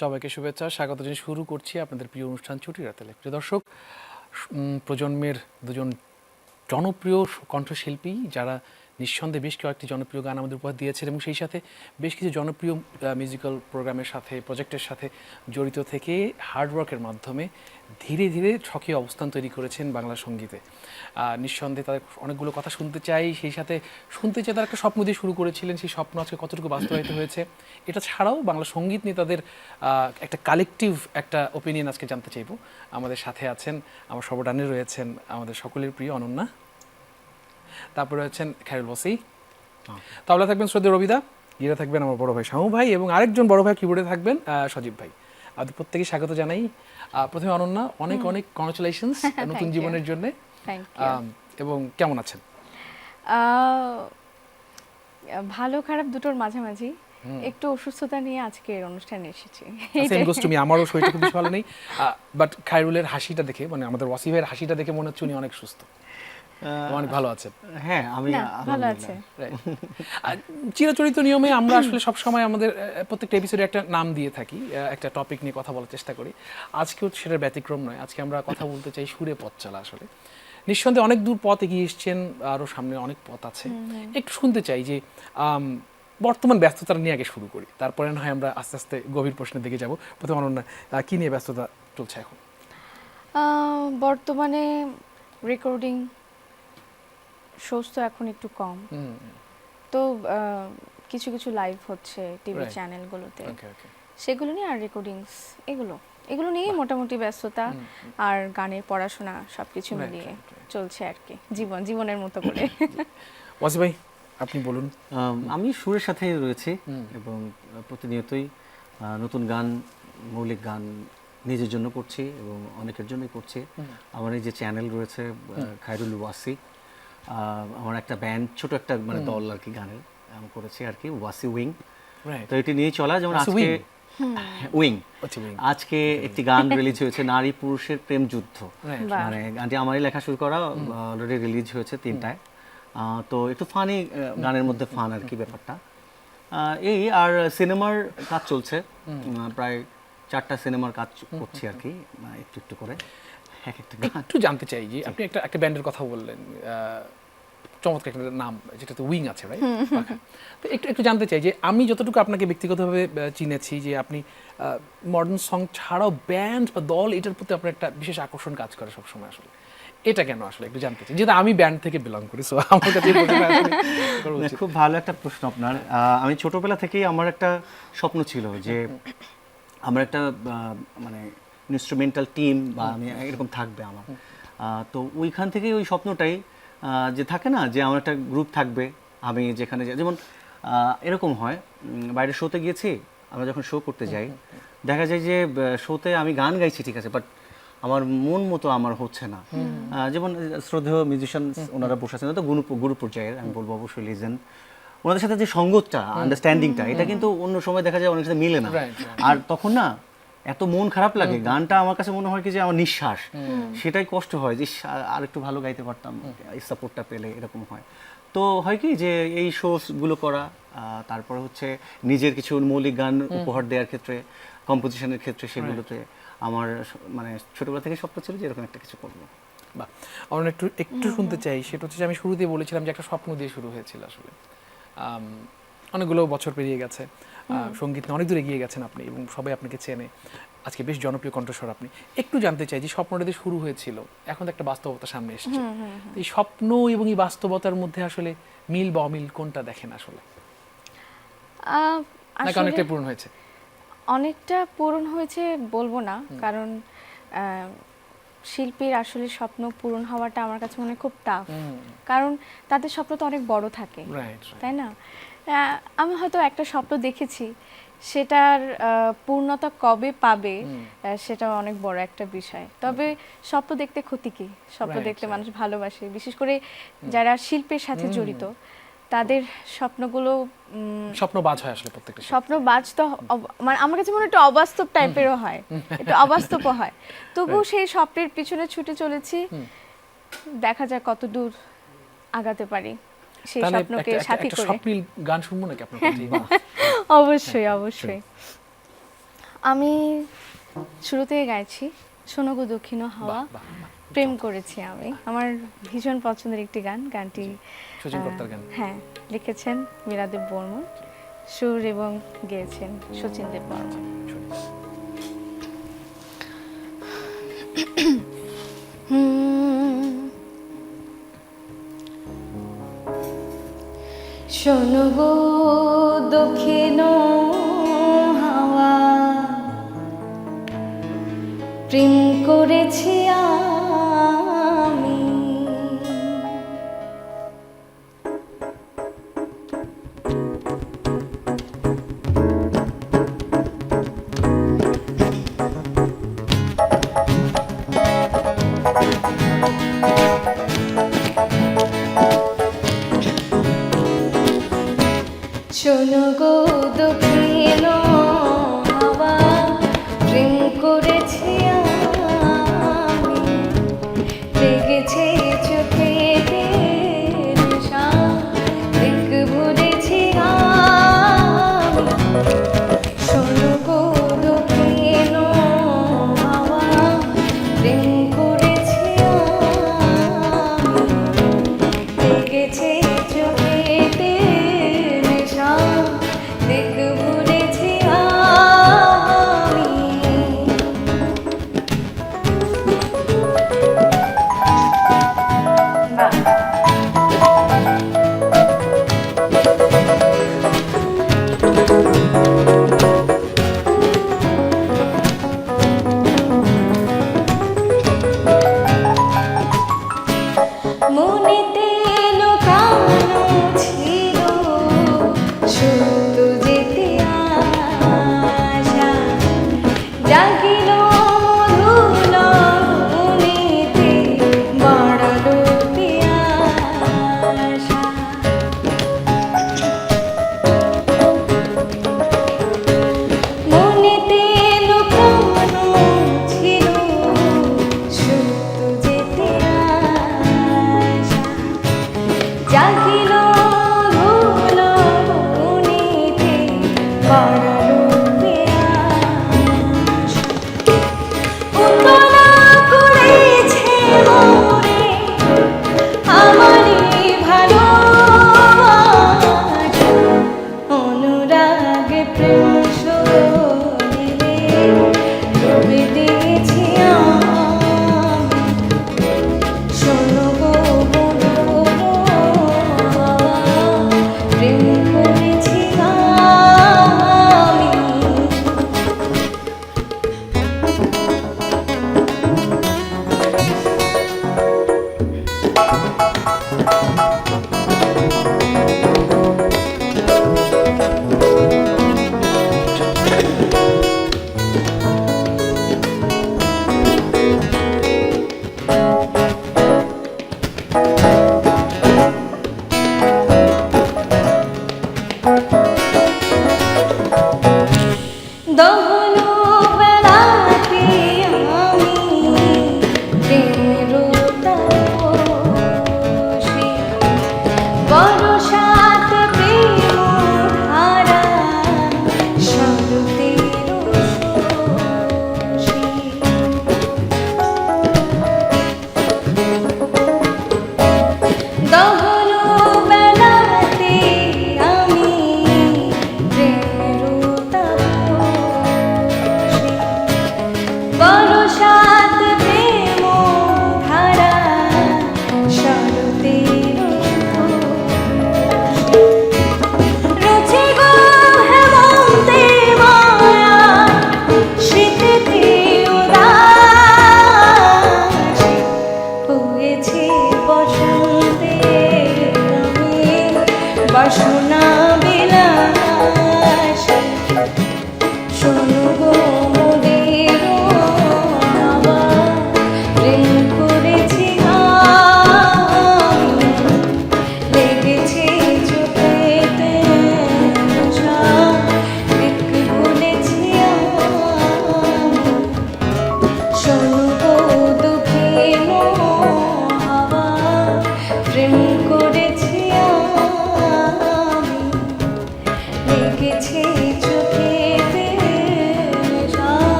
সবাইকে শুভেচ্ছা, স্বাগত জানিয়ে শুরু করছি আপনাদের প্রিয় অনুষ্ঠান ছুটির রাতে। প্রিয় দর্শক, প্রজন্মের দুজন জনপ্রিয় কণ্ঠশিল্পী যারা নিঃসন্দেহে বেশ কয়েকটি জনপ্রিয় গান আমাদের উপহার দিয়েছেন এবং সেই সাথে বেশ কিছু জনপ্রিয় মিউজিক্যাল প্রোগ্রামের সাথে প্রজেক্টের সাথে জড়িত থেকে হার্ডওয়ার্কের মাধ্যমে ধীরে ধীরে সক্রিয় অবস্থান তৈরি করেছেন বাংলা সঙ্গীতে। নিঃসন্দেহে তাদের অনেকগুলো কথা শুনতে চাই, সেই সাথে শুনতে চাই তারা একটা স্বপ্ন দিয়ে শুরু করেছিলেন, সেই স্বপ্ন আজকে কতটুকু বাস্তবায়িত হয়েছে। এটা ছাড়াও বাংলা সঙ্গীত নিয়ে তাদের একটা কালেকটিভ একটা ওপিনিয়ন আজকে জানতে চাইব। আমাদের সাথে আছেন, আমার সবডানে রয়েছেন আমাদের সকলের প্রিয় অনন্যা, তারপরে হচ্ছেন খায়রুল ওয়াসি, তাবলা থাকবেন শ্রদ্ধেয় রবিদা, গিরা থাকবেন আমার বড় ভাই শামু ভাই এবং আরেকজন বড় ভাই কিবোর্ডে থাকবেন সজীব ভাই। আপনাদের প্রত্যেকে স্বাগত জানাই। প্রথমে অনন্যা, অনেক অনেক কংগ্রাচুলেশনস নতুন জীবনের জন্য। এবং কেমন আছেন? ভালো খারাপ দুটোর মাঝামাঝি, একটু অসুস্থতা নিয়ে আজকের অনুষ্ঠানে এসেছি। আমারও শরীরটা খুব বেশি ভালো নেই, বাট খায়রুলের হাসিটা দেখে, মানে আমাদের ওয়াসি ভাইয়ের হাসিটা দেখে মনে হচ্ছে উনি অনেক সুস্থ, অনেক ভালো আছেন। হ্যাঁ, আমি ভালো আছে। চিরাচরিত নিয়মে আমরা আসলে সবসময় আমাদের প্রত্যেকটা এপিসোডে একটা নাম দিয়ে থাকি, একটা টপিক নিয়ে কথা বলার চেষ্টা করি। আজকেও সেটার ব্যতিক্রম নয়। আজকে আমরা কথা বলতে চাই সুরে পথ চলা। আসলে নিঃসন্দেহে অনেক দূর পথ এগিয়ে এসছেন, আরও সামনে অনেক পথ আছে। একটু শুনতে চাই যে বর্তমান ব্যস্ততা নিয়ে আগে শুরু করি, তারপরে না হয় আমরা আস্তে আস্তে গভীর প্রশ্নের দিকে যাব। প্রথমে অনন্যা, কি নিয়ে ব্যস্ততা চলছে এখন? বর্তমানে রেকর্ডিং শোজ তো এখন একটু কম, তো কিছু কিছু লাইভ হচ্ছে টিভি চ্যানেলগুলোতে, সেগুলো নিয়ে আর রেকর্ডিংস এগুলো নিয়ে মোটামুটি ব্যস্ততা আর গানের পড়াশোনা সবকিছু মিলিয়ে চলছে আর কি, জীবনের মতো করে। ওয়াসি ভাই, আপনি বলুন। আমি সুরের সাথে রয়েছি এবং প্রতিনিয়তই নতুন গান, মৌলিক গান নিজের জন্য করছি এবং অনেকের জন্যই করছি। আমার এই যে চ্যানেল রয়েছে খায়রুল ওয়াসি, আমার একটা ব্যান্ড, ছোট একটা মানে দল আর কি গানের আমি করেছি আর কি, ওয়াসি উইং। তো এটি নিয়েই চলা, যেমন আজকে উইং, আজকে একটি গান রিলিজ হয়েছে, নারী পুরুষের প্রেম যুদ্ধ। মানে গানটি আমারই লেখা, শুরু করা, অলরেডি রিলিজ হয়েছে 3টায়। তো একটু ফানি, গানের মধ্যে ফান আর কি ব্যাপারটা এই। আর সিনেমার কাজ চলছে, প্রায় 4টা সিনেমার কাজ করছি আর কি, একটু একটু করে একটু জানতে চাই যে আপনি একটা ব্যান্ডের কথা বললেন, চমৎকার একটা নাম, যেটাতে উইং আছে, রাইট? তো একটু জানতে চাই যে আমি যতটুকু আপনাকে ব্যক্তিগতভাবে চিনেছি, যে আপনি মডার্ন সং ছাড়াও ব্যান্ড বা দল, এটার প্রতি আপনার একটা বিশেষ আকর্ষণ কাজ করে সবসময়। আসলে এটা কেন আসলে একটু জানতে চাই, যেহেতু আমি ব্যান্ড থেকে বিলং করি, সো আমার কাছে খুব ভালো একটা প্রশ্ন আপনার। আমি ছোটবেলা থেকেই আমার একটা স্বপ্ন ছিল যে আমার একটা মানে ইনস্ট্রুমেন্টাল টিম বা আমি এরকম থাকবে আমার। তো ওইখান থেকেই ওই স্বপ্নটাই যে থাকে না, যে আমার একটা গ্রুপ থাকবে, আমি যেখানে যেমন এরকম হয়, বাইরে শোতে গিয়েছি, আমরা যখন শো করতে যাই দেখা যায় যে শোতে আমি গান গাইছি ঠিক আছে, বাট আমার মন মতো আমার হচ্ছে না। যেমন শ্রদ্ধেয় মিউজিশিয়ান ওনারা বসে আছেন, তো গুরু পর্যায়ের আমি বলবো অবশ্যই লিজেন্ড, ওনাদের সাথে যে সঙ্গতটা, আন্ডারস্ট্যান্ডিংটা, এটা কিন্তু অন্য সময় দেখা যায় অনেক সাথে মিলে না। আর তখন না এত মন খারাপ লাগে, গানটা আমার কাছে মনে হয় কি যে আমার নিঃশ্বাস, সেটাই কষ্ট হয় যে আর একটু ভালো গাইতে পারতাম, এই সাপোর্টটা পেলে, এরকম হয়। তো হয় কি যে এই শোগুলো করা, তারপরে হচ্ছে নিজের কিছু মৌলিক গান উপহার দেওয়ার ক্ষেত্রে, কম্পোজিশনের ক্ষেত্রে, সেগুলোতে আমার মানে ছোটবেলা থেকে স্বপ্ন ছিল যে এরকম একটা কিছু করবো। বাহ, আমরা একটু শুনতে চাই। সেটা হচ্ছে যে আমি শুরুতেই বলেছিলাম যে একটা স্বপ্ন দিয়ে শুরু হয়েছিল। আসলে অনেকগুলো বছর পেরিয়ে গেছে, সঙ্গীত অনেক দূর এগিয়ে গেছেন আপনি এবং সবাই আপনাকে চেনে, আজকে বেশ জনপ্রিয় কণ্ঠস্বর আপনি। একটু জানতে চাই যে স্বপ্নটা দিয়ে শুরু হয়েছিল, এখন তো একটা বাস্তবতা সামনে এসেছে, এই স্বপ্ন এবং এই বাস্তবতার মধ্যে আসলে মিল বা অমিল কোনটা দেখেন আসলে? নাকি অনেকটা পূরণ হয়েছে? অনেকটা পূরণ হয়েছে বলবো না, কারণ শিল্পীর আসলে স্বপ্ন পূরণ হওয়াটা আমার কাছে মনে হয় খুব টাফ, কারণ তাদের স্বপ্ন তো অনেক বড় থাকে, তাই না? আমি হয়তো একটা স্বপ্ন দেখেছি, সেটার পূর্ণতা কবে পাবে সেটা অনেক বড় একটা বিষয়। তবে স্বপ্ন দেখতে ক্ষতি কি? স্বপ্ন দেখতে মানুষ ভালোবাসে, বিশেষ করে যারা শিল্পের সাথে জড়িত, তাদের স্বপ্নগুলো স্বপ্নবাজ হয় আসলে। প্রত্যেকটা স্বপ্নবাজ তো মানে আমার কাছে মনে হয় একটু অবাস্তব টাইপেরও হয়, একটু অবাস্তবও হয়। তবু সেই স্বপ্নের পিছনে ছুটে চলেছি, দেখা যাক কত দূর আগাতে পারি সেই স্বপ্নকে সাথী করে। স্বপ্নিল গান শুনবো নাকি আপনার কাছে? অবশ্যই অবশ্যই। আমি শুরুতেই গাইছি শোনো গো দক্ষিণ হাওয়া, প্রেম করেছি আমি। আমার ভীষণ পছন্দের একটি গান। গানটি শচীন কর্তার গান। হ্যাঁ, লিখেছেন মীরাদেব বর্মন, সুর এবং গেয়েছেন শচীন দেব বর্মন। শোনো গো দক্ষিণ হাওয়া, প্রেম করেছি আমি। শোনো গো দক্ষিণ হাওয়া, প্রেম করেছি আমি। লেগেছে চোখে নেশা, এক ভরেছি আমি। শোনো গো দক্ষিণ হাওয়া, প্রেম করেছি আমি।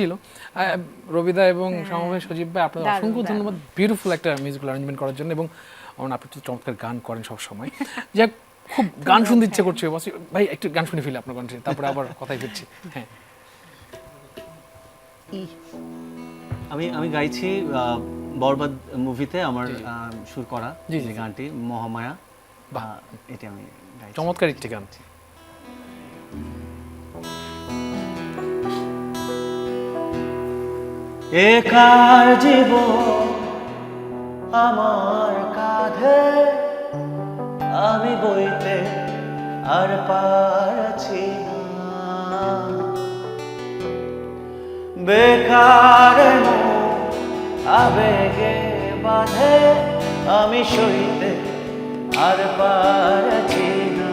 ছিল। রবিদা এবং সমভাই সজীব ভাই, আপনাদের অসংখ্য ধন্যবাদ বিউটিফুল একটা মিউজিক্যাল অ্যারেঞ্জমেন্ট করার জন্য, এবং আপনি তো চমৎকার গান করেন সব সময়। যাক, খুব গান শুনতে ইচ্ছে করছে ভাই, একটু গান শুনে ফেলি আপনার কণ্ঠে, তারপরে আবার কথাই ফিরছি। হ্যাঁ, আমি গাইছি বরবাদ মুভিতে আমার সুর করা যে গানটি মহামায়া, এটা আমি গাইছি। চমৎকার একটি গান। একার জীবন আমার কাঁধে, আমি বইতে আর পারছি না, বেকার আবেগে বাঁধে, আমি সইতে আর পারছি না,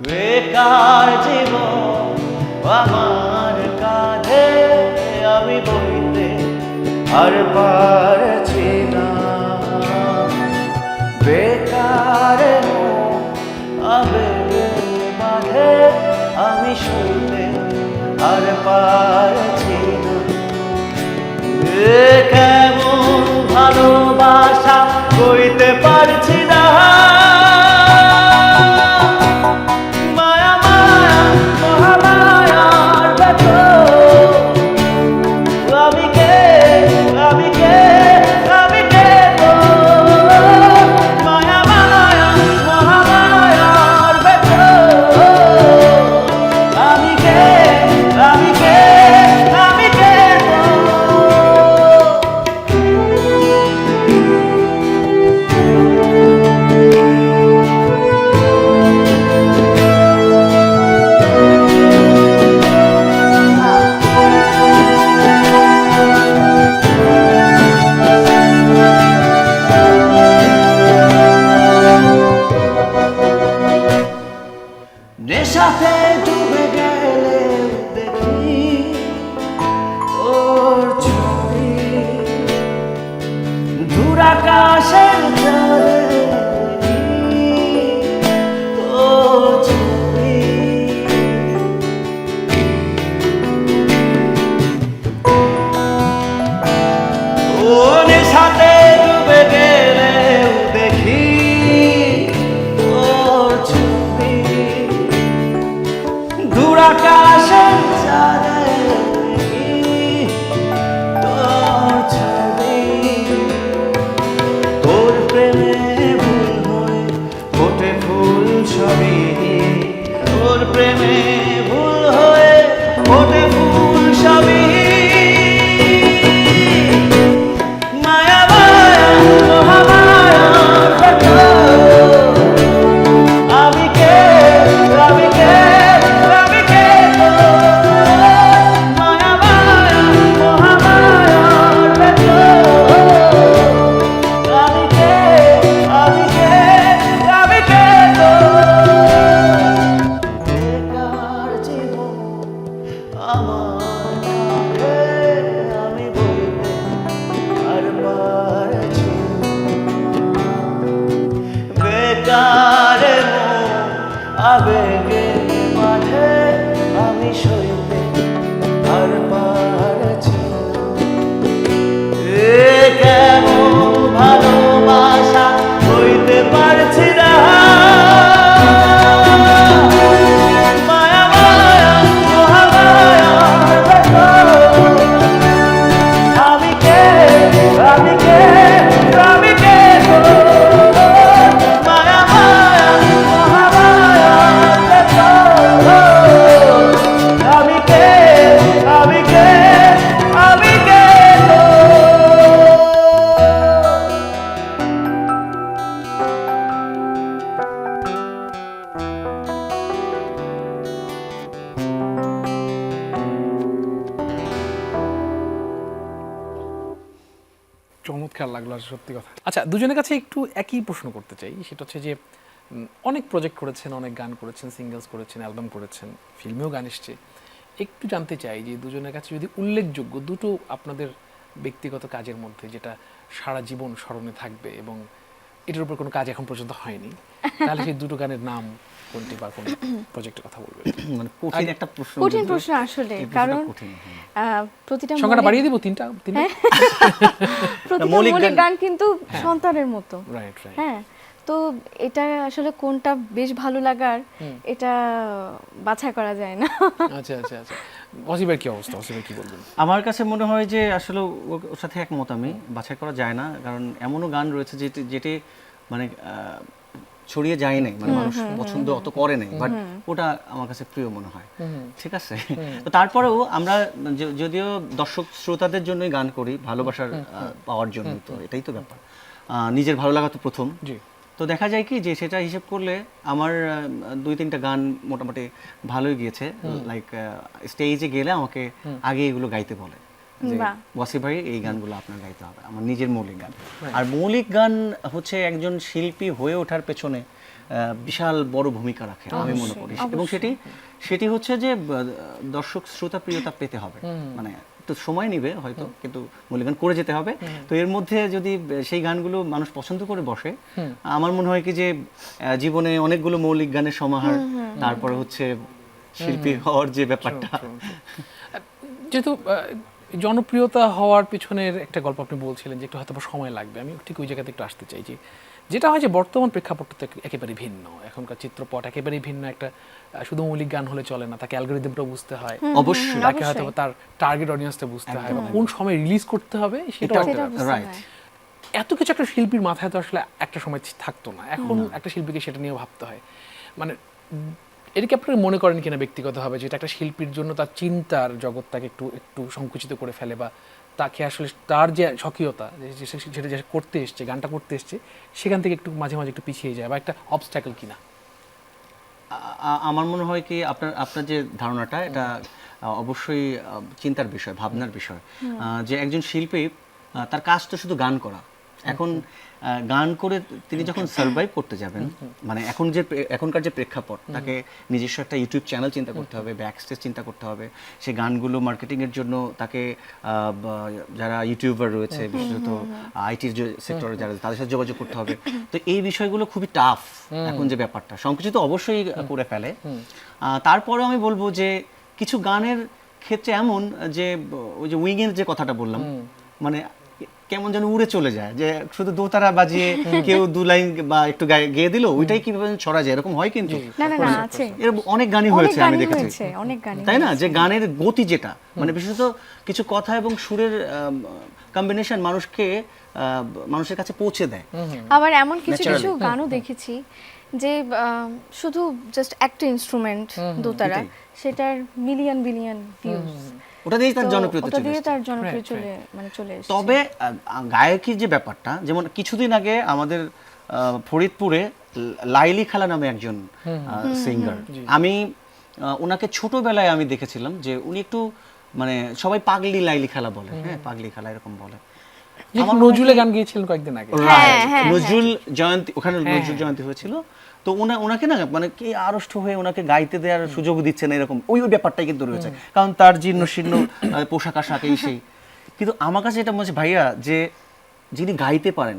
বেকার জীবন আমার কাঁধে, আমি বইতে আর পারছি না, বেকার আবেগে বাঁধে, আমি সইতে আর পারছি না, কেমন ভালোবাসা কইতে পারছি না, মায়া মায়া মহামায়ার ভেতর, আমি কে আমি কে আমি কে গো, মায়া মায়া মহামায়ার ভেতর, আমি কে আমি কে আমি কে গো। নেশাতে ডুবে গেলে দেখি তোর ছবি, দূর আকাশের চাঁদে দেখি তোর ছবি, ও নেশাতে ডুবে গেলে দেখি তোর ছবি, দূর আকাশের চাঁদে দেখি তোর ছবি, তোর প্রেমে ভুল হয়ে ফোটে ফুল সবই, তোর প্রেমে ভুল হয়ে ফোটে ফুল সবই, মায়া মায়া মহামায়ার ভেতর, আমি কে আমি কে আমি কে গো, মায়া মায়া মহামায়ার ভেতর, আমি কে আমি কে আমি কে গো, বেকার জীবন আমার কাঁধে, আমি বইতে আর পারছি না, বেকার আবেগে মাঝে, আমি সইতে আর পারছি না, কেমন ভালোবাসা হইতে পারছি না, মায়া মায়া মহামায়ার ভেতর, আমি কে আমি কে আমি কে গো, মায়া মায়া মহামায়ার ভেতর, আমি কে আমি কে আমি কে গো। চমৎকার লাগলো, আর সত্যি কথা। আচ্ছা, দুজনের কাছে একটু একই প্রশ্ন করতে চাই, সেটা হচ্ছে যে অনেক প্রজেক্ট করেছেন, অনেক গান করেছেন, সিঙ্গেলস করেছেন, অ্যালবাম করেছেন, ফিল্মেও গান এসছে। একটু জানতে চাই যে দুজনের কাছে যদি উল্লেখযোগ্য দুটো আপনাদের ব্যক্তিগত কাজের মধ্যে যেটা সারা জীবন স্মরণে থাকবে এবং এটার উপর কোনো কাজ এখন পর্যন্ত হয়নি, তাহলে সেই দুটো গানের নাম কোনটি বা কোন প্রজেক্টের কথা বলবেন? মানে কঠিন একটা প্রশ্ন, কঠিন প্রশ্ন আসলে, কারণ প্রতিটা সংখ্যাটা বাড়িয়ে দিব, তিনটা। প্রতিটা মৌলিক গান কিন্তু সন্তানের মতো। Right right. হ্যাঁ, তো এটা আসলে কোনটা বেশ ভালো লাগার এটা বাছাই করা যায় না। আচ্ছা আচ্ছা আচ্ছা, ওয়াসিফের কি অবস্থা? ওয়াসিফের কি বলবেন? আমার কাছে মনে হয় যে আসলে ওর সাথে একমত আমি, বাছাই করা যায় না, কারণ এমনও গান রয়েছে যেটি মানে ছড়িয়ে যায় নাই, মানে মানুষ পছন্দ অত করে নাই, বাট ওটা আমার কাছে প্রিয় মনে হয়। ঠিক আছে, তো তারপরেও আমরা যদিও দর্শক শ্রোতাদের জন্যই গান করি, ভালোবাসার পাওয়ার জন্য, তো এটাই তো ব্যাপার, নিজের ভালো লাগা তো প্রথম। তো দেখা যায় কি যে সেটা হিসেব করলে আমার 2-3টা গান মোটামুটি ভালোই গিয়েছে। লাইক স্টেজে গেলে আমাকে আগে এগুলো গাইতে বলে, ওয়াসিফ ভাই এই গানগুলো আপনার গাইতে হবে, আমার নিজের মৌলিক গান। আর মৌলিক গান হচ্ছে একজন শিল্পী হয়ে ওঠার পেছনে বিশাল বড় ভূমিকা রাখে আমি মনে করি, এবং সেটি হচ্ছে যে দর্শক শ্রোতা প্রিয়তা পেতে হবে, মানে একটু সময় নেবে হয়তো, কিন্তু মৌলিক গান করে যেতে হবে। তো এর মধ্যে যদি সেই গানগুলো মানুষ পছন্দ করে বসে, আমার মনে হয় কি যে জীবনে অনেকগুলো মৌলিক গানের সমাহার, তারপরে হচ্ছে শিল্পী হওয়ার যে ব্যাপারটা। যেহেতু জনপ্রিয়তা হওয়ার পিছনের একটা গল্প আপনি বলছিলেন যে একটু হয়তো সময় লাগবে, আমি ঠিক ওই জায়গাতে একটু আসতে চাই। যে যেটা হয় যে বর্তমান প্রেক্ষাপটটা তো একেবারে ভিন্ন, এখনকার চিত্রপট একেবারে ভিন্ন। একটা শুধু মৌলিক গান হলে চলে না, তাকে অ্যালগরিদমটা বুঝতে হয়, অবশ্যই তাকে হয়তো তার টার্গেট অডিয়েন্সটা বুঝতে হয়, কোন সময় রিলিজ করতে হবে সেটা রাইট। এত কিছু একটা শিল্পীর মাথায় তো আসলে একটা সময় থাকতো না, এখন একটা শিল্পীকে সেটা নিয়ে ভাবতে হয়। মানে এটাকে আপনি মনে করেন কিনা ব্যক্তিগতভাবে যেটা একটা শিল্পীর জন্য তার চিন্তার জগৎটাকে একটু সংকুচিত করে ফেলে, বা তাকে আসলে তার যে স্বকীয়তা সেটা যে করতে এসছে, গানটা করতে এসছে, সেখান থেকে একটু মাঝে মাঝে একটু পিছিয়ে যায়, বা একটা অবস্ট্যাকল কিনা? আমার মনে হয় কি আপনার যে ধারণাটা, এটা অবশ্যই চিন্তার বিষয়, ভাবনার বিষয়। যে একজন শিল্পী তার কাজ তো শুধু গান করা, এখন গান করে তিনি যখন সার্ভাইভ করতে যাবেন, মানে এখনকার যে প্রেক্ষাপট, তাকে নিজস্ব একটা ইউটিউব চ্যানেল চিন্তা করতে হবে, ব্যাকস্টেজ চিন্তা করতে হবে, সেই গানগুলো মার্কেটিংয়ের জন্য তাকে যারা ইউটিউবার রয়েছে, বিশেষত আইটির যে সেক্টরে যারা, তাদের সাথে যোগাযোগ করতে হবে। তো এই বিষয়গুলো খুবই টাফ এখন, যে ব্যাপারটা সংকুচিত অবশ্যই করে ফেলে। তারপরেও আমি বলবো যে কিছু গানের ক্ষেত্রে এমন যে ওই যে উইংয়ের যে কথাটা বললাম, মানে কেমন যেন উড়ে চলে যায়, যে শুধু দোতারা বাজিয়ে কেউ 2 লাইন বা একটু গেয়ে দিল, ওইটাই কিভাবে ছড়া যায়, এরকম হয় কিন্তু এরকম অনেক গানই হয়েছে, আমি দেখেছি, তাই না? যে গানের গতি যেটা, মানে বিশেষত কিছু কথা এবং সুরের কম্বিনেশন মানুষের কাছে পৌঁছে দেয়। আবার এমন কিছু কিছু গানও দেখেছি যে শুধু জাস্ট একটা ইনস্ট্রুমেন্ট, দোতারা, সেটার মিলিয়ন বিলিয়ন ভিউজ, ওটা দিয়ে তার জনপ্রিয়তা চলে এসেছে। তবে গায়কের যে ব্যাপারটা, যেমন কিছুদিন আগে আমাদের ফরিদপুরে লাইলি খালা নামে একজন সিঙ্গার, আমি ওনাকে ছোটবেলায় আমি দেখেছিলাম যে উনি একটু মানে সবাই পাগলি লাইলি খালা বলে, হ্যাঁ পাগলি খালা এরকম বলে। নজরুলের গান গিয়েছিলেন কয়েকদিন আগে, নজরুল জয়ন্তী, ওখানে নজরুল জয়ন্তী হয়েছিল, তো ওনাকে না মানে কি আড়ষ্ট হয়ে ওনাকে গাইতে দেওয়ার সুযোগ দিচ্ছে না, এরকম ওই ব্যাপারটাই কিন্তু রয়েছে, কারণ তার জীর্ণ শীর্ণ পোশাক আশাক এই সেই। কিন্তু আমার কাছে এটা মনে হচ্ছে ভাইয়া, যে যিনি গাইতে পারেন,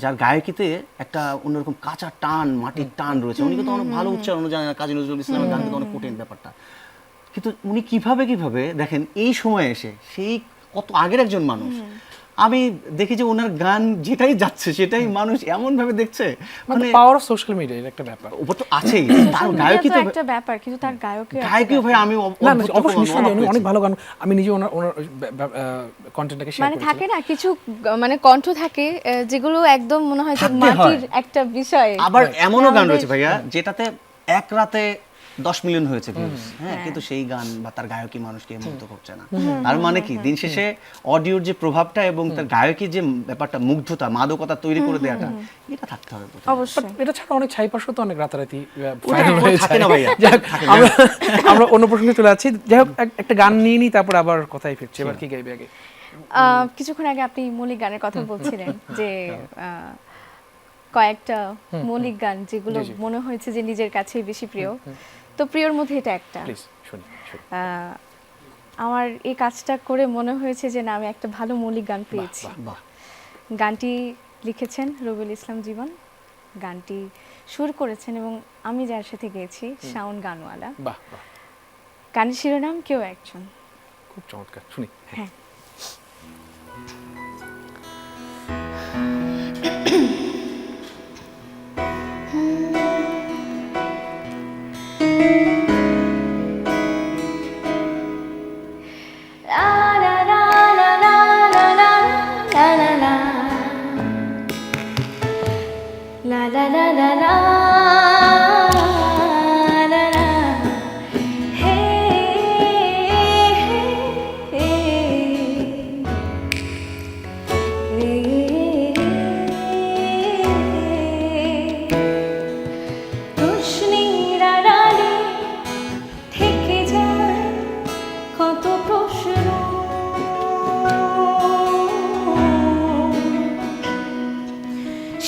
যার গায়কিতে একটা অন্যরকম কাঁচা টান, মাটির টান রয়েছে, উনি কিন্তু অনেক ভালো উচ্চারণ জানেন, কাজী নজরুল ইসলামের গান কিন্তু অনেক কঠিন ব্যাপারটা, কিন্তু উনি কিভাবে দেখেন এই সময় এসে, সেই কত আগের একজন মানুষ, আমি দেখি যে ওনার গান যেটাই যাচ্ছে সেটাই মানুষ এমন ভাবে দেখছে, মানে পাওয়ার অফ সোশ্যাল মিডিয়ার একটা ব্যাপার ওপর তো আছেই, তার গায়কই তো একটা ব্যাপার, কিন্তু তার গায়কই ভাই আমি অবশ্যই অনেক ভালো গান, আমি নিজে ওনার কন্টেন্টটাকে শেয়ার করেছি। মানে থাকে না কিছু মানে কণ্ঠ থাকে যেগুলো একদম মনে হয় যে মাটির একটা বিষয়, আবার এমনও গান রয়েছে ভাইয়া যেটাতে এক রাতে 10 মিলিয়ন হয়েছে ভিউজ, হ্যাঁ, কিন্তু সেই গান বা তার গায়কী মানুষকে মুগ্ধ করছে না। তার মানে কি, দিন শেষে অডিওর যে প্রভাবটা এবং তার গায়কীর যে ব্যাপারটা, মুগ্ধতা, মাদকতা তৈরি করে দেওয়াটা, এটা থাকতে হবে অবশ্যই। এটা ছাড়া অনেক ছাইপাশও তো অনেক রাতারাতি থাকে না ভাইয়া। আমরা অন্য প্রসঙ্গে চলে যাচ্ছি, যাই হোক একটা গান নিয়ে নিই, তারপর আবার কথাই ফিরছি। এবার কি গাইবে আগে? কিছুক্ষণ আগে আপনি মৌলিক গানের কথা বলছিলেন, যে কয়েকটা মৌলিক গান যেগুলো মনে হয়েছে যে নিজের কাছে বেশি প্রিয়, তো প্রিয়র মধ্যে এটা একটা। আমার এই কাজটা করে মনে হয়েছে যে না, আমি একটা ভালো মৌলিক গান পেয়েছি। গানটি লিখেছেন রবিউল ইসলাম জীবন, গানটি সুর করেছেন এবং আমি যার সাথে গেয়েছি শাওন গানওয়ালা। বাহ বাহ, গানের শিরোনাম কেউ একজন। খুব চমৎকার, শুনি। হ্যাঁ। La la la la la la la, hey hey রোশনির আড়ালে থেকে যায় কত প্রশ্ন,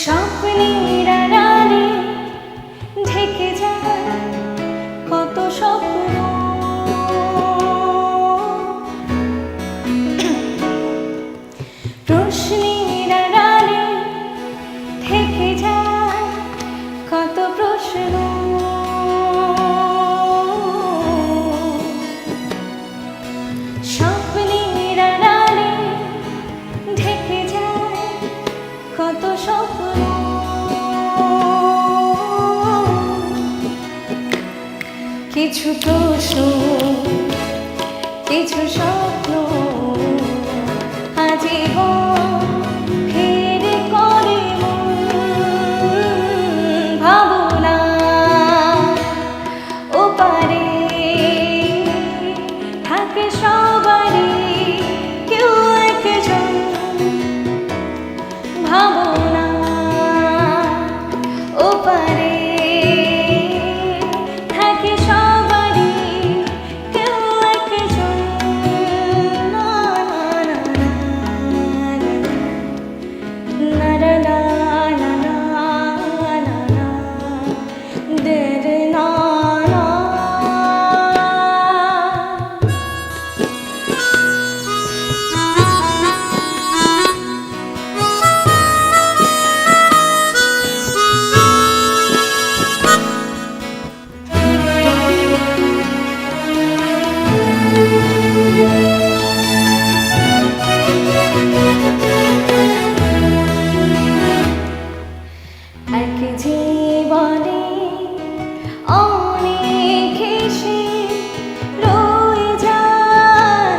স্বপ্নের আড়ালে ঢেকে যায় কত স্বপ্ন, প্রশ্নের আড়ালে থেকে যায় কত প্রশ্ন, স্বপ্নের আড়ালে ঢেকে যায় কত স্বপ্ন, কিছু প্রশ্ন কিছু স্বপ্ন আজীবন ফিরে করে ভাবনা ওপারে থাকে সবারই কেউ একজন, ভাবনা ওপারে থাকে সবারই কেউ একজন, না না না না না না না না না দের না না। এক জীবনে অনেক এসে রয়ে যায়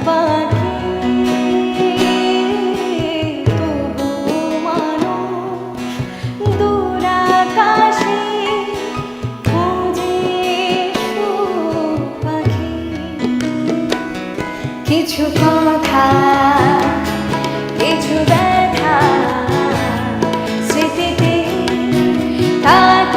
বাকি, তবু মানুষ দূর আকাশে খোঁজে সুখ পাখি, কিছু কথা কিছু ব্যথা স্মৃতিতে থাকে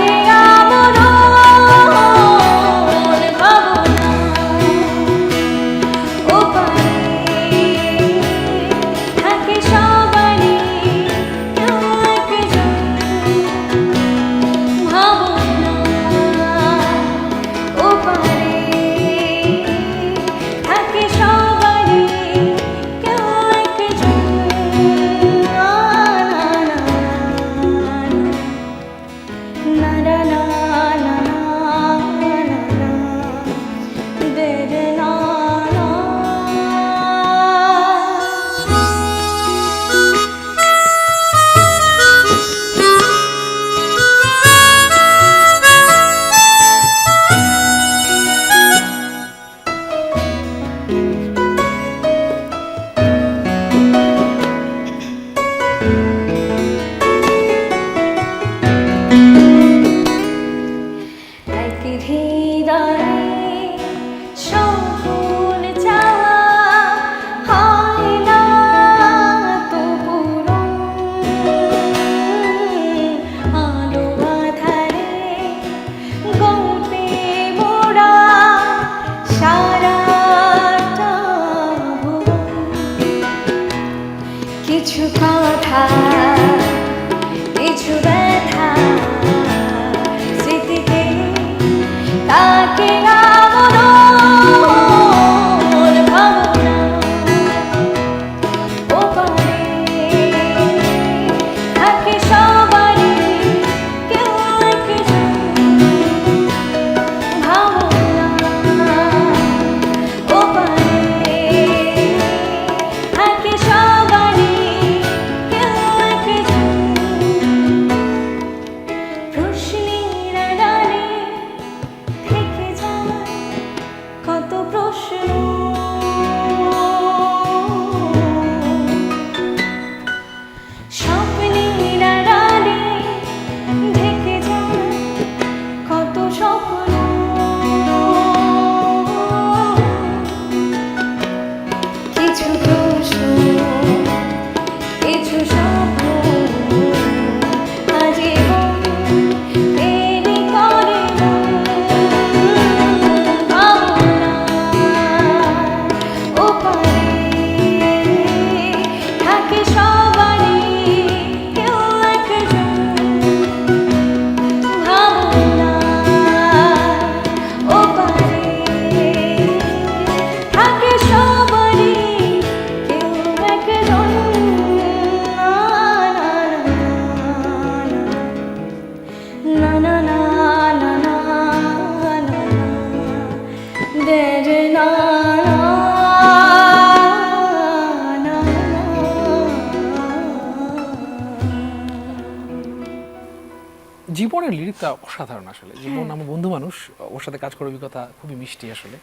জীবনের লিরিকটা অসাধারণ আসলে। জীবন আমার বন্ধু মানুষ, ওর সাথে কাজ করার অভিজ্ঞতা খুবই মিষ্টি আসলে।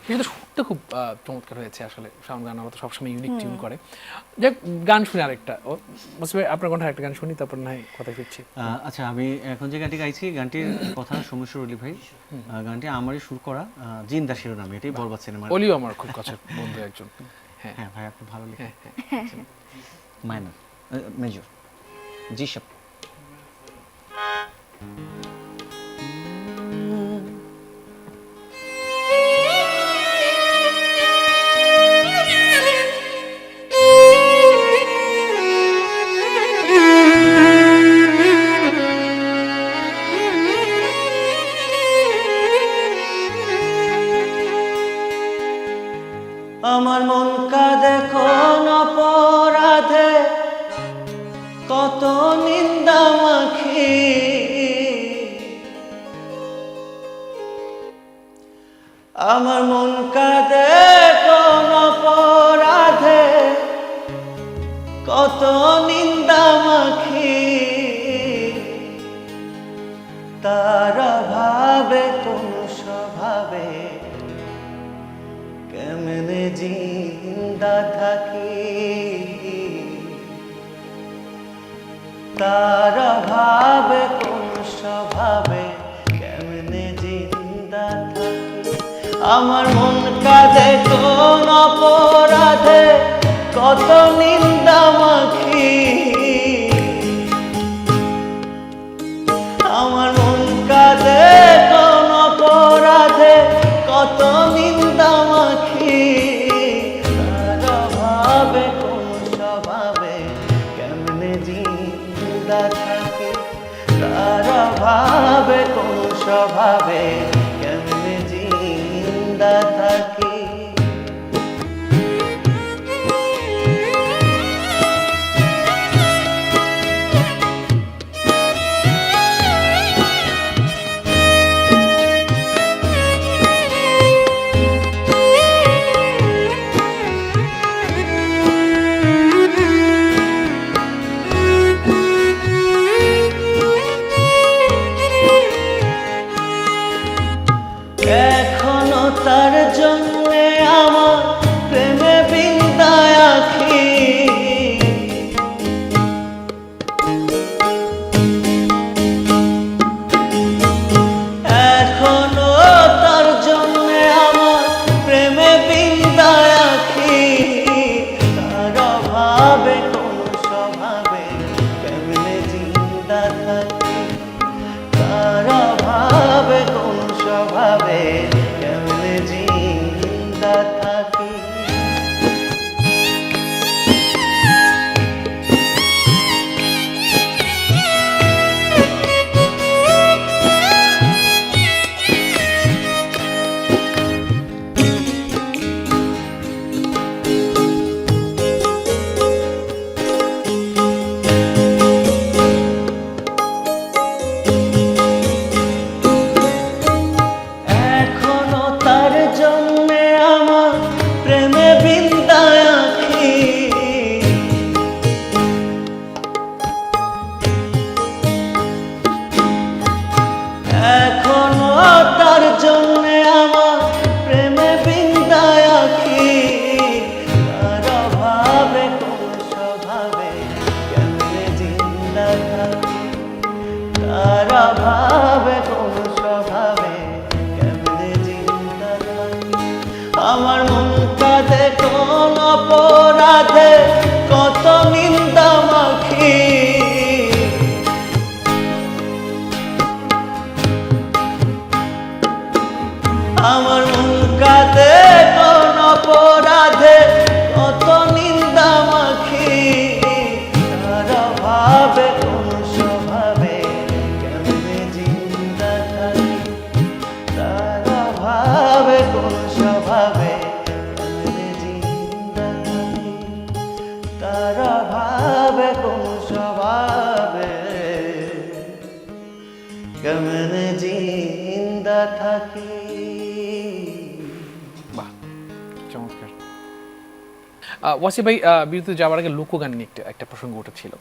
কিন্তু সুরটা খুব চমৎকার হয়েছে আসলে। শাওন গান আমরা তো সবসময় ইউনিক টিউন করে। যাক, গান শুনি আরেকটা। মুসিব ভাই, আপনার কণ্ঠে একটা গান শুনি, তারপর না হয় কথায় ফিরছি। আচ্ছা, আমি এখন যে গানটি গাইছি, গানটির কথা সৌমেশ্বর অলি ভাই, গানটি আমারই সুর করা, জিন্দা শিরোনাম, এটাই বরবাদ সিনেমার। অলিও আমার খুব কাছের বন্ধু একজন। হ্যাঁ ভাই, আপনি ভালো লিখেন। মাইনর, মেজর, জি সব। আমার মন কাঁদে কোন অপরাধে, কত নিন্দা মাখি, আমার মন কাঁদে কোন অপরাধে, কত নিন্দা মাখি, তার ভাবে কোন স্বভাবে কেমনে জিন্দা থাকি, তার ভাবে কোন স্বভাবে কেমনে জিন্দা থাকি। আমার মন কাঁদে কোন অপরাধে, কত নিন্দা মাখি, আমার মন কাঁদে কোন অপরাধে, কত নিন্দা মাখি, তার ভাবে কোন স্বভাবে কেমনে জিন্দা থাকি, তার ভাবে কোন স্বভাবে কেমনে জিন্দা থাকি। এখনো তার জন্যে আমার প্রেমে বিন্দায় আখি, এখনো তার জন্যে আমার প্রেমে বিন্দায় আখি, তার ভাবে কোন স্বভাবে কেমনে জিন্দা থাকি, তার ভাবে কোন স্বভাবে কেমনে জিন্দা থাকি। এখনো তার জন্যে আমার প্রেমে বিন্দায় আখি, এখনো তার জন্যে আমার প্রেমে বিন্দায় আখি, তার ভাবে কোন স্বভাবে কেমনে জিন্দা থাকি, তার ভাবে কোন স্বভাবে কেমনে জিন্দা থাকি। আমার মন কাঁদে কোন অপরাধে, কত নিন্দা মাখি, আমার মন কাঁদে কোন অপরাধে, কত নিন্দা মাখি, তার ভাবে কোন স্বভাবে কেমনে জিন্দা থাকি, তার ভাবে কোন স্বভাবে কেমনে জিন্দা থাকি, তার ভাবে কোন স্বভাবে কেমনে জিন্দা থাকি। বাহ, চমৎকার। ওয়াসি ভাই, বিরতিতে যাওয়ার আগে লোকগান নিয়ে একটা প্রসঙ্গ উঠেছিল।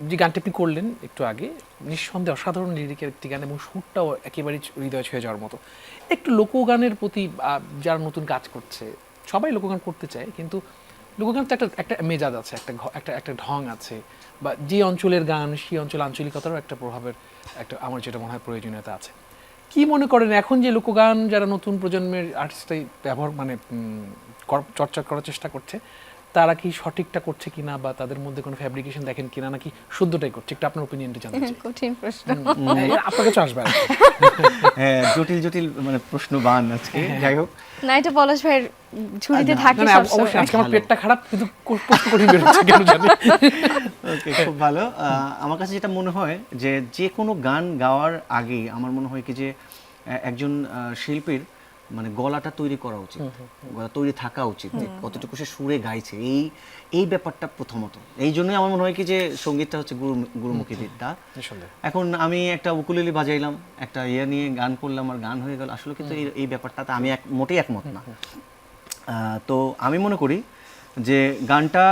যে গানটি আপনি করলেন একটু আগে, নিঃসন্দেহে অসাধারণ লিরিকের একটি গান এবং সুরটাও একেবারেই হৃদয় ছুঁয়ে যাওয়ার মতো। একটু লোকগানের প্রতি যারা নতুন কাজ করছে, সবাই লোকগান করতে চায়, কিন্তু লোকগান তো একটা মেজাজ আছে, একটা ঢং আছে, বা যে অঞ্চলের গান সেই অঞ্চল আঞ্চলিকতারও একটা প্রভাবের একটা আমার যেটা মনে হয় প্রয়োজনীয়তা আছে। কি মনে করেন এখন যে লোকগান যারা নতুন প্রজন্মের আর্টিস্টরাই ব্যবহার মানে চর্চা করার চেষ্টা করছে, তারা কি সঠিকটা করছে কিনা, বা তাদের মধ্যে কোনো ফ্যাব্রিকেশন দেখেন কিনা, নাকি শুদ্ধটাই করছে? একটু আপনার ওপিনিয়নটা জানতে চাই। কঠিন প্রশ্ন, আপনার কাছে আসবে। হ্যাঁ, জটিল মানে প্রশ্নবান আজকে। যাই হোক, না এটা পলাশ ভাইয়ের ঝুড়িতে থাকে না, সবসময়। অবশ্যই আজকে আমার পেটটা খারাপ, কিন্তু প্রশ্ন কঠিন বের হচ্ছে কেন জানি। ওকে, খুব ভালো। আমার কাছে যেটা মনে হয় যে কোনো গান গাওয়ার আগে আমার মনে হয় কি যে একজন শিল্পীর মানে গলাটা তৈরি করা উচিত, গলা তৈরি থাকা উচিত, যে কতটুকু সে সুরে গাইছে, এই ব্যাপারটা প্রথমত। এই জন্যই আমার মনে হয় কি যে সঙ্গীতটা হচ্ছে গুরুমুখী বিদ্যা। এখন আমি একটা উকুলেলি বাজাইলাম, একটা নিয়ে গান করলাম আর গান হয়ে গেল, আসলে কিন্তু এই ব্যাপারটাতে আমি মোটেই একমত না। তো আমি মনে করি যে গানটা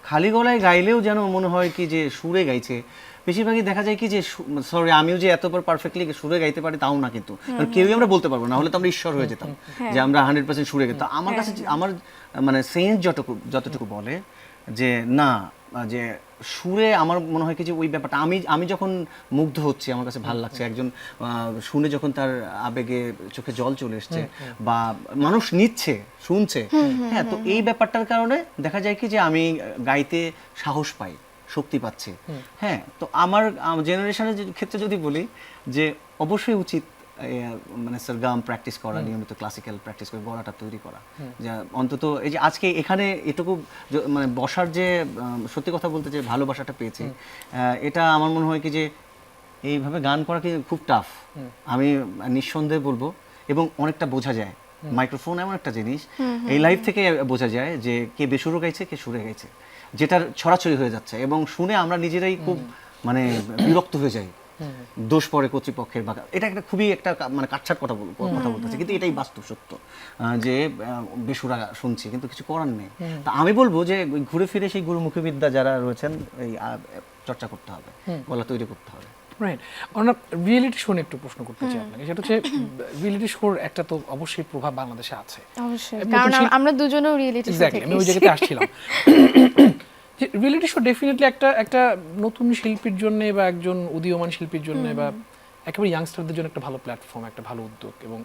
খালি গলায় গাইলেও যেন মনে হয় কি যে সুরে গাইছে। বেশিরভাগই দেখা যায় কি যে সরি আমিও যে এতবার পারফেক্টলি সুরে গাইতে পারি তাও না, কিন্তু কেউই আমরা বলতে পারবো না, হলে তো আমরা ঈশ্বর হয়ে যেতাম যে আমরা 100% সুরে গাইতাম। আমার কাছে আমার মানে সেন্স যতটুকু বলে যে না, যে সুরে আমার মনে হয় কি যে ওই ব্যাপারটা আমি যখন মুগ্ধ হচ্ছি, আমার কাছে ভালো লাগছে, একজন শুনে যখন তার আবেগে চোখে জল চলে এসছে, বা মানুষ নিচ্ছে শুনছে, হ্যাঁ, তো এই ব্যাপারটার কারণে দেখা যায় কি যে আমি গাইতে সাহস পাই, শক্তি পাচ্ছি। হ্যাঁ, তো আমার জেনারেশনের ক্ষেত্রে যদি বলি যে অবশ্যই উচিত মানে সরগম প্র্যাকটিস করা, নিয়মিত ক্লাসিক্যাল প্র্যাকটিস করে গলাটা তৈরি করা। যা অন্তত এই যে আজকে এখানে এটুকু মানে বসার যে সত্যি কথা বলতে যে ভালোবাসাটা পেয়েছি, এটা আমার মনে হয় কি যে এইভাবে গান করা কি খুব টাফ, আমি নিঃসন্দেহে বলবো। এবং অনেকটা বোঝা যায়, মাইক্রোফোন এমন একটা জিনিস, এই লাইভ থেকে বোঝা যায় যে কে বেসুরো গাইছে, কে সুরে গাইছে, যেটার ছড়াছড়ি হয়ে যাচ্ছে, এবং শুনে আমরা নিজেরাই খুব মানে বিরক্ত হয়ে যাই, দোষ পড়ে কর্তৃপক্ষের। বা এটা একটা খুবই একটা মানে কাটছাট কথা বলতেছে, কিন্তু এটাই বাস্তব সত্য যে বেসুরা শুনছি, কিন্তু কিছু করার নেই। তা আমি বলবো যে ঘুরে ফিরে সেই গুরুমুখী বিদ্যা যারা রয়েছেন এই চর্চা করতে হবে, গলা তৈরি করতে হবে। রাইট। আমরা রিয়েলিটি শো নিয়ে একটু প্রশ্ন করতে চাই আপনাকে। সেটা হচ্ছে রিয়েলিটি শোর একটা তো অবশ্যই প্রভাব বাংলাদেশে আছে, অবশ্যই, কারণ আমরা দুজনেও রিয়েলিটি শো থেকে আমি ওই জায়গাতে আসছিলাম। রিয়েলিটি শো ডেফিনেটলি একটা নতুন শিল্পীর জন্য, বা একজন উদীয়মান শিল্পীর জন্য, বা একেবারে ইয়াংস্টারদের জন্য একটা ভালো প্ল্যাটফর্ম, একটা ভালো উদ্যোগ, এবং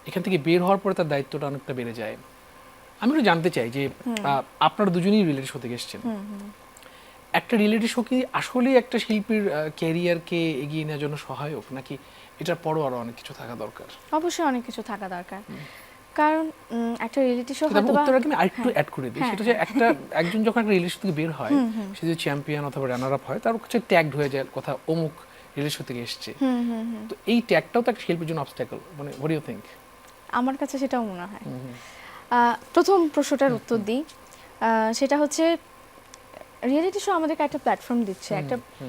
এখান থেকে বের হওয়ার পরে তার দায়িত্বটা অনেকটা বেড়ে যায়। আমি একটু জানতে চাই যে আপনারা দুজনেই রিয়েলিটি শো থেকে এসেছেন, একটা রিয়েলিটি শো কি আসলেই একটা শিল্পীর ক্যারিয়ারকে এগিয়ে নেওয়ার জন্য সহায়ক, নাকি এটার পরও আরো অনেক কিছু থাকা দরকার? অবশ্যই অনেক কিছু থাকা দরকার, কারণ একটা রিয়েলিটি শো হয়তো উত্তর আমি আরেকটু অ্যাড করে দিই। সেটা হচ্ছে একজন যখন একটা রিয়েলিটি শো থেকে বের হয়, সে যদি চ্যাম্পিয়ন অথবা রানার আপ হয়, তার কাছে ট্যাগড হয়ে যায় কথা অমুক রিয়েলিটি শো থেকে এসেছে। তো এই ট্যাগটাও তো একটা শিল্পীর জন্য অবস্ট্যাকল, মানে হোয়াট ডু ইউ থিংক? আমার কাছে সেটাও মনে হয়। প্রথম প্রশ্নটার উত্তর দিই, সেটা হচ্ছে রিয়েলিটি শো আমাদেরকে একটা প্ল্যাটফর্ম দিচ্ছে,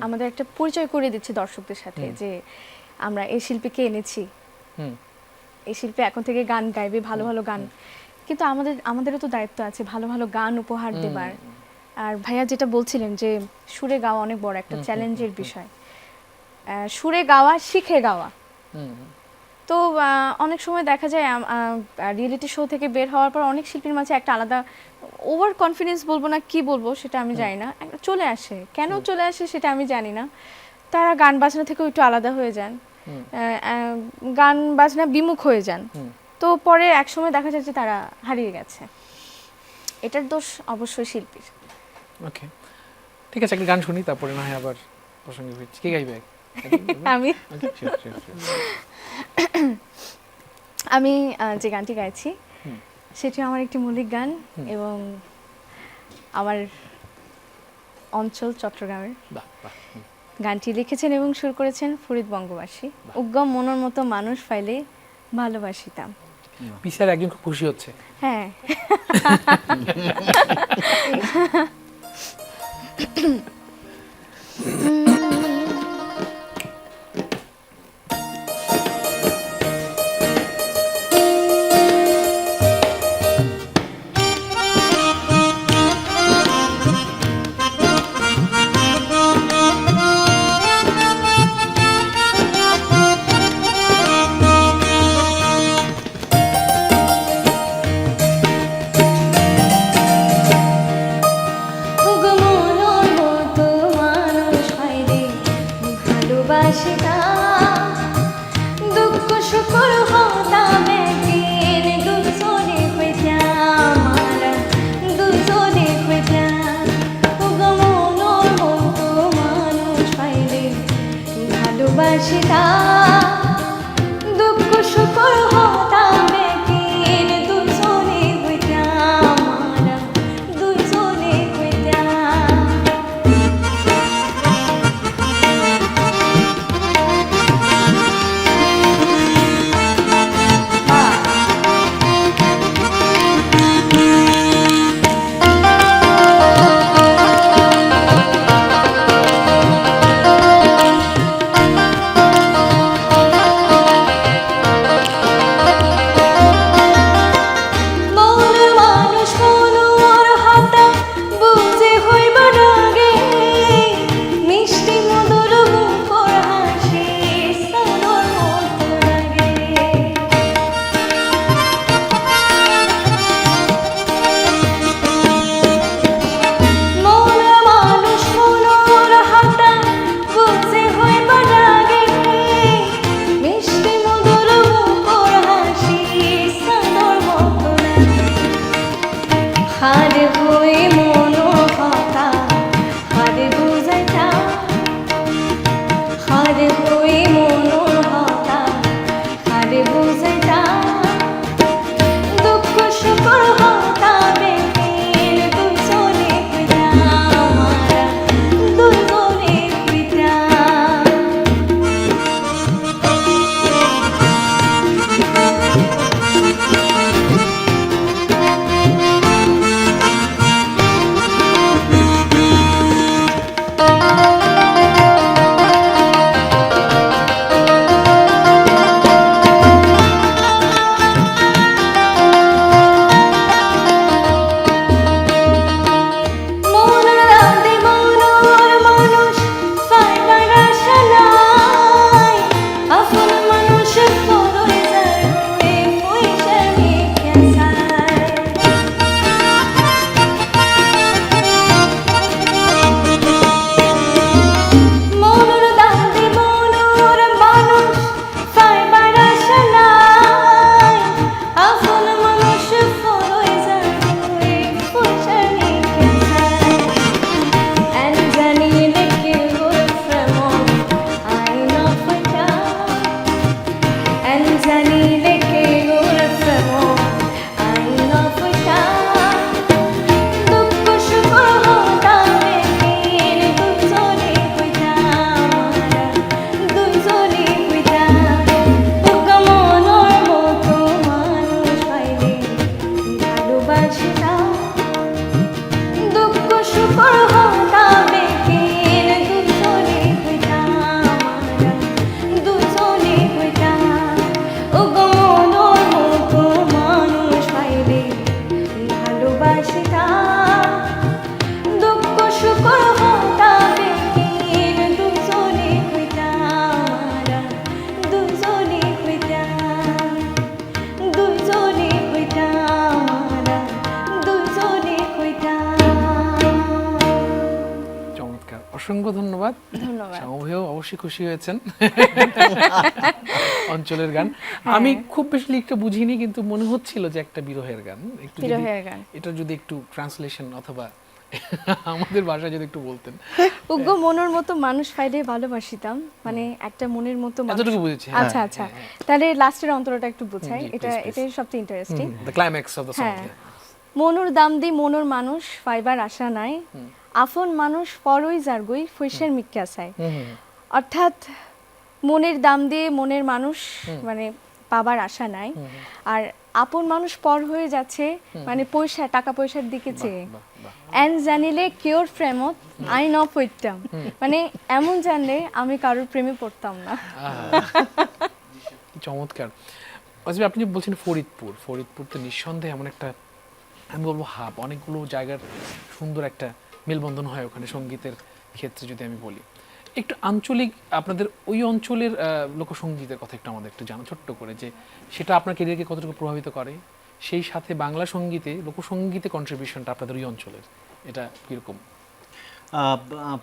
আমাদের একটা পরিচয় করে দিচ্ছে দর্শকদের সাথে, যে আমরা এই শিল্পীকে এনেছি, এই শিল্পী এখন থেকে গান গাইবে, ভালো ভালো গান। কিন্তু আমাদেরও তো দায়িত্ব আছে ভালো ভালো গান উপহার দেবার। আর ভাইয়া যেটা বলছিলেন যে সুরে গাওয়া অনেক বড় একটা চ্যালেঞ্জের বিষয়, সুরে গাওয়া, শিখে গাওয়া। তো অনেক সময় দেখা যায় রিয়েলিটি শো থেকে বের হওয়ার পর অনেক শিল্পীর মাঝে একটা আলাদা ওভার কনফিডেন্স বলবো না কি বলবো সেটা আমি জানি না, চলে আসে। কেন চলে আসে সেটা আমি জানি না। তারা গান বাজনা থেকেও একটু আলাদা হয়ে যান, গান বাজনা বিমুখ হয়ে যান। তো পরে একসময় দেখা যায় যে তারা হারিয়ে গেছে। এটার দোষ অবশ্যই শিল্পীর। ওকে, ঠিক আছে, একটা গান শুনি, তারপরে না হয় আবার প্রসঙ্গে ফিরছি। কে গাইবে? আমি আমি যে গানটি গাইছি সেটি আমার একটি মৌলিক গান, এবং আমার অঞ্চল চট্টগ্রামের। গানটি লিখেছেন এবং সুর করেছেন ফরিদ বঙ্গবাসী। উগ্গম মনের মতো মানুষ পাইলে ভালোবাসিতাম। পিসার একজন খুব খুশি হচ্ছে। হ্যাঁ। ভালোবাসিতা দুঃখ সুখ হতাম একদিন দুজনে হইতাম আমরা দুজনে হইতাম মন মানুষ মনোর হাতা বুঝে হইবা রাগে মিষ্টি মধুর মুখর হাসি সানোর মতো লাগে মন মানুষ মনোর হাতা বুঝে হইবা রাগে মিষ্টি মধুর মুখর হাসি সানোর মতো লাগে হার হয়ে মনো কথা হার বুঝাইতা হার হয়ে মনো কথা হার বুঝাইতা দুঃখ সুখ হতাম একদিন দুজনে হইতাম আমরা দুজনে হইতাম মন রাধে মনোর মানুষ পাইবার আশা নাই আপন মানুষের পরই যায় হয়ে পয়সা নিয়ে যায় মনোর দান্দি মনোর মানুষ পাইবার আশা নাই আপন মানুষের পরই যায় হয়ে পয়সা নিয়ে যায় And Johnny looking good from home, I know for sure. And Johnny looking good from home, I know for sure. দুঃখ সুখ হতাম একদিন দুজনে হইতাম আমরা দুজনে হইতাম ওগো মনোর মতো মানুষ পাইলে ভালোবাসিতাম দুঃখ সুখ হতাম একদিন দুজনে হইতাম আমরা দুজনে হইতাম ওগো মনোর মতো মানুষ পাইলে ভালোবাসিতাম দুঃখ সুখ হতাম একদিন দুজনে হইতাম আমরা দুজনে হইতাম দুজনে হইতাম আমরা দুজনে হইতাম চমৎকার, অসংখ্য ধন্যবাদ। ধন্যবাদ। শ্যামভাইও অবশ্যই খুশি হয়েছেন অঞ্চলের গান। আমি খুব বেশি লিখতে বুঝিনি, কিন্তু মনে হচ্ছিল যে একটা বিরহের গান। একটু যদি বিরহের গান। এটা যদি একটু ট্রান্সলেশন অথবা আমাদের ভাষায় যদি একটু বলতেন। উগ্র মনের মতো মানুষ পাইলে ভালোবাসিতাম, মানে একটা মনের মতো মানুষ। এতটুকু বুঝেছি। আচ্ছা আচ্ছা, তাহলে লাস্টের অন্তরটা একটু বোঝাই, জি, এটা please, please. এটাই সবচেয়ে interesting. The climax of the song. হ্যাঁ, মনুর দাম দি মনুর মানুষ পাইবার আশা নাই, আফন মানুষ পরই জারগই ফুইসের মিক্কা চাই। অর্থাৎ মনের দাম দিয়ে মনের মানুষ মানে পাবার আশা নাই, আর আপন মানুষ পর হয়ে যাচ্ছে মানে পয়সা টাকা পয়সার দিকে চেয়ে। এন জানিলে কিওর প্রেমত আই ন পড়তাম, মানে এমন জানলে আমি কারোর প্রেমে পড়তাম না। চমৎকার। অজিব, আপনি যে বলছেন ফরিদপুর, ফরিদপুর তো নিঃসন্দেহে এমন একটা, আমি বলবো হাব, অনেকগুলো জায়গার সুন্দর একটা মেলবন্ধন হয় ওখানে সঙ্গীতের ক্ষেত্রে। যদি আমি বলি একটু আঞ্চলিক, আপনাদের ওই অঞ্চলের লোকসঙ্গীতের কথা একটু আমাদের একটু জানা ছোট্ট করে, যে সেটা আপনার ক্যারিয়ারকে কতটুকু প্রভাবিত করে, সেই সাথে বাংলা সঙ্গীতে লোকসঙ্গীতে কন্ট্রিবিউশনটা আপনাদের ওই অঞ্চলের এটা কীরকম?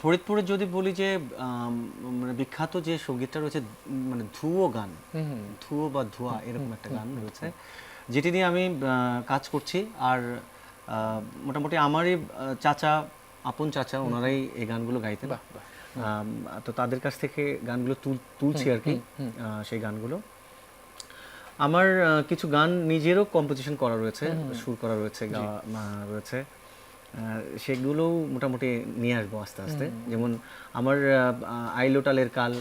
ফরিদপুরে যদি বলি যে মানে বিখ্যাত যে সঙ্গীতটা রয়েছে, মানে ধুয়ো গান, ধুয়ো বা ধোয়া এরকম একটা গান রয়েছে, যেটি নিয়ে আমি কাজ করছি। আর মোটামুটি আমারই চাচা, আপন চাচা, ওনারাই এই গানগুলো গাইতেন। তো তাদের কাছ থেকে গানগুলো তুলছি আর কি। সেই গানগুলো আমার কিছু গান নিজেরও কম্পোজিশন করা রয়েছে, সুর করা রয়েছে, গাওয়া রয়েছে, সেগুলো মোটামুটি নিয়ে আসবো আস্তে আস্তে। যেমন আমার আইলো টালের কাল,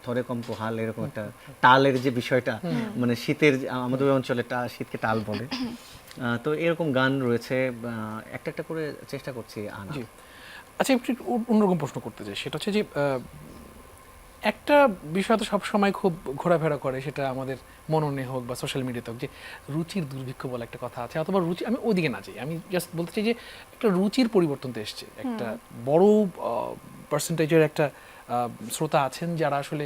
থরে কম্প হাল, এরকম একটা টালের যে বিষয়টা, মানে শীতের আমাদের অঞ্চলে শীতকে টাল বলে, তো এরকম গান রয়েছে, একটা একটা করে চেষ্টা করছি আনা। আচ্ছা, একটু অন্যরকম প্রশ্ন করতে চাই, সেটা হচ্ছে যে একটা বিষয় তো সবসময় খুব ঘোরাফেরা করে, সেটা আমাদের মননে হোক বা সোশ্যাল মিডিয়াতে হোক, যে রুচির দুর্ভিক্ষ বলে একটা কথা আছে, অথবা রুচি, আমি ওইদিকে না যাই, আমি জাস্ট বলতে চাই যে একটা রুচির পরিবর্তন তো এসছে, একটা বড় পার্সেন্টেজের একটা শ্রোতা আছেন যারা আসলে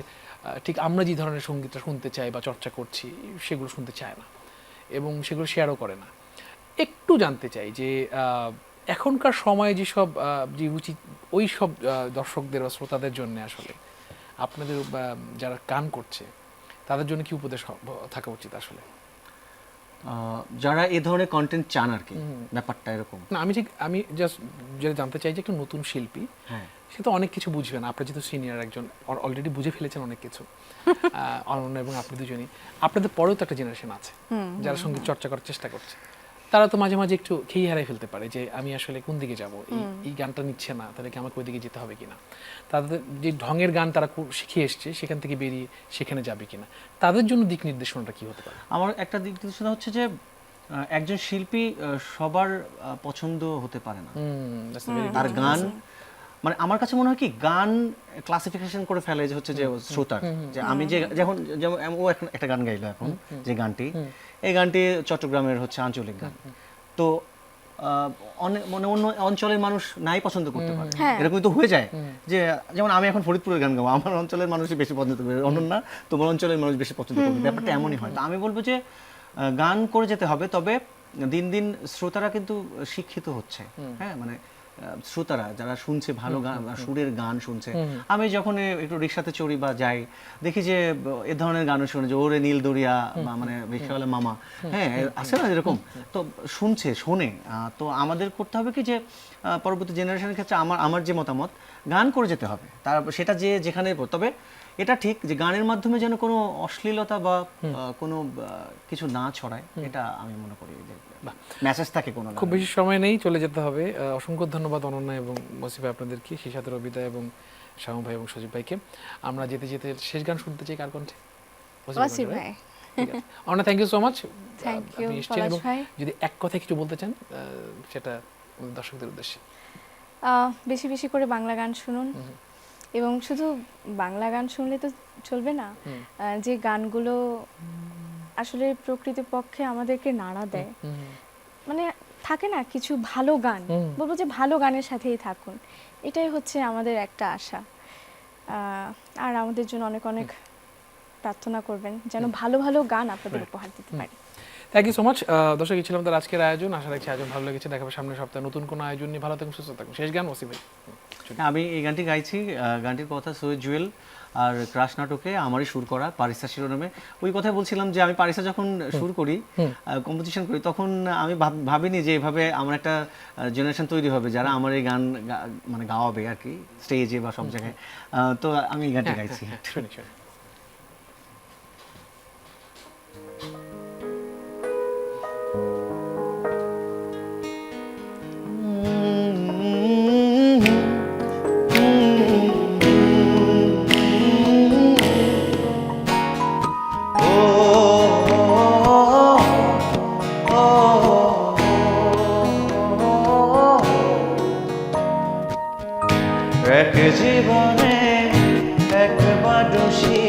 ঠিক আমরা যে ধরনের সঙ্গীতটা শুনতে চাই বা চর্চা করছি সেগুলো শুনতে চায় না এবং সেগুলো শেয়ারও করে না। একটু জানতে চাই যে এখনকার সময়ে যেসব যে রুচি, ওই সব দর্শকদের বা শ্রোতাদের জন্য আসলে আপনাদের যারা গান করছে তাদের জন্য কি উপদেশ থাকা উচিত আসলে? যারা এই ধরনের কন্টেন্ট চান আর কি, ব্যাপারটা এরকম না। আমি জাস্ট যেটা জানতে চাই যে একটা নতুন শিল্পী, সে তো অনেক কিছু বুঝবেন, আপনি যেহেতু সিনিয়র একজন, অলরেডি বুঝে ফেলেছেন অনেক কিছু, অনন্য এবং আপনি দুজনই, আপনাদের পরেও তো একটা জেনারেশন আছে যারা সঙ্গীত চর্চা করার চেষ্টা করছে, তারা তো মাঝে মাঝে একটু খেয়ে হারাই ফেলতে পারে যে আমি আসলে কোন দিকে যাব, এই গানটা নিচ্ছে না, তাহলে কি আমাকে ওই দিকে যেতে হবে কিনা, তাদের যে ঢঙের গান তারা শিখে এসছে সেখান থেকে বেরিয়ে সেখানে যাবে কিনা, তাদের জন্য দিক নির্দেশনাটা কি হতে পারে? আমার একটা দিক নির্দেশনা হচ্ছে যে একজন শিল্পী সবার পছন্দ হতে পারে না, তার গান, মানে আমার কাছে মনে হয় কি গান ক্লাসিফিকেশন করে ফেলে যে হচ্ছে যে শ্রোতার, যে আমি যে যেমন ও একটা গান গাইলো এখন, যে গানটি, এই গানটি চট্টগ্রামের হচ্ছে আঞ্চলিক গান, তো মানে অন্য অঞ্চলের মানুষ নাই পছন্দ করতে পারে, এরকম তো হয়ে যায় যে যেমন আমি এখন ফরিদপুরের গান গাবো, আমার অঞ্চলের মানুষই বেশি পছন্দ করবে, অনন্য তোমার অঞ্চলের মানুষ বেশি পছন্দ করবে, ব্যাপারটা এমনই হয়। তো আমি বলবো যে গান করে যেতে হবে, তবে দিন দিন শ্রোতারা কিন্তু শিক্ষিত হচ্ছে, হ্যাঁ, মানে শ্রোতারা যারা শুনছে ভালো গান, সুরের গান শুনছে, আমি যখন একটু রিক্সাতে চড়ি বা যাই, দেখি যে এ ধরনের গানও শুনে, যে ওরে নীল দরিয়া, মানে রিক্সাওয়ালা মামা, হ্যাঁ আছে না এরকম, তো শোনে। তো আমাদের করতে হবে কি যে পরবর্তী জেনারেশনের ক্ষেত্রে আমার যে মতামত, গান করে যেতে হবে, তার সেটা যে যেখানে, তবে এটা ঠিক যে গানের মাধ্যমে যেন কোনো অশ্লীলতা বা কোনো কিছু না ছড়ায়, এটা আমি মনে করি যে মেসেজ থাকে কোনো। খুব বেশি সময় নেই, চলে যেতে হবে। অসংখ্য ধন্যবাদ অনন্যা এবং মসিফ ভাই আপনাদেরকে, সেই সাথে রবিদা এবং শামু ভাই এবং সজীব ভাইকে। আমরা যেতে যেতে শেষ গান শুনতে চাই কার কণ্ঠে? মসিফ ভাই। Ananya, thank you so much. Thank you Palash ভাই। যদি এক কথায় কিছু বলতে চান সেটা দর্শকদের উদ্দেশ্যে। বেশি বেশি করে বাংলা গান শুনুন, এবং শুধু বাংলা গান শুনলে তো চলবে না, যে গানগুলো আসলে প্রকৃতপক্ষে আমাদেরকে নাড়া দেয়, মানে থাকে না কিছু ভালো গান, বলবো যে ভালো গানের সাথেই থাকুন, এটাই হচ্ছে আমাদের একটা আশা। আর আমাদের জন্য অনেক অনেক প্রার্থনা করবেন যেন ভালো ভালো গান আপনাদের উপহার দিতে পারি। Thank you so much. দর্শক, এই ছিল আমাদের আজকের আয়োজন। আশা রাখছি আয়োজন ভালো লেগেছে। দেখাবো সামনের সপ্তাহে নতুন কোনো আয়োজন নিয়ে। ভালো থাকুন, সুস্থ থাকুন। শেষ গান ওসি ভাই। আমি এই গানটি গাইছি, গানটির কথা সৈয়দ জুয়েল আর ক্রাশ নাটকে আমারই সুর করা, পারিসা শিরোনামে। ওই কথাই বলছিলাম যে আমি পারিসা যখন সুর করি, কম্পোজিশন করি, তখন আমি ভাবিনি যে এভাবে আমার একটা জেনারেশন তৈরি হবে যারা আমার এই গান মানে গাওয়াবে আর কি, স্টেজে বা সব জায়গায়। তো আমি এই গানটি গাইছি। এক জীবনে একবার দোষী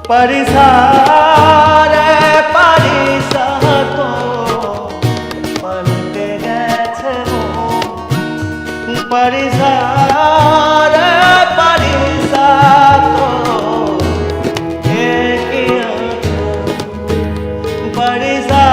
परिसा रे परिसा तो पलटे গেছে মন परिसा রে परिसा तो এ কি परिसा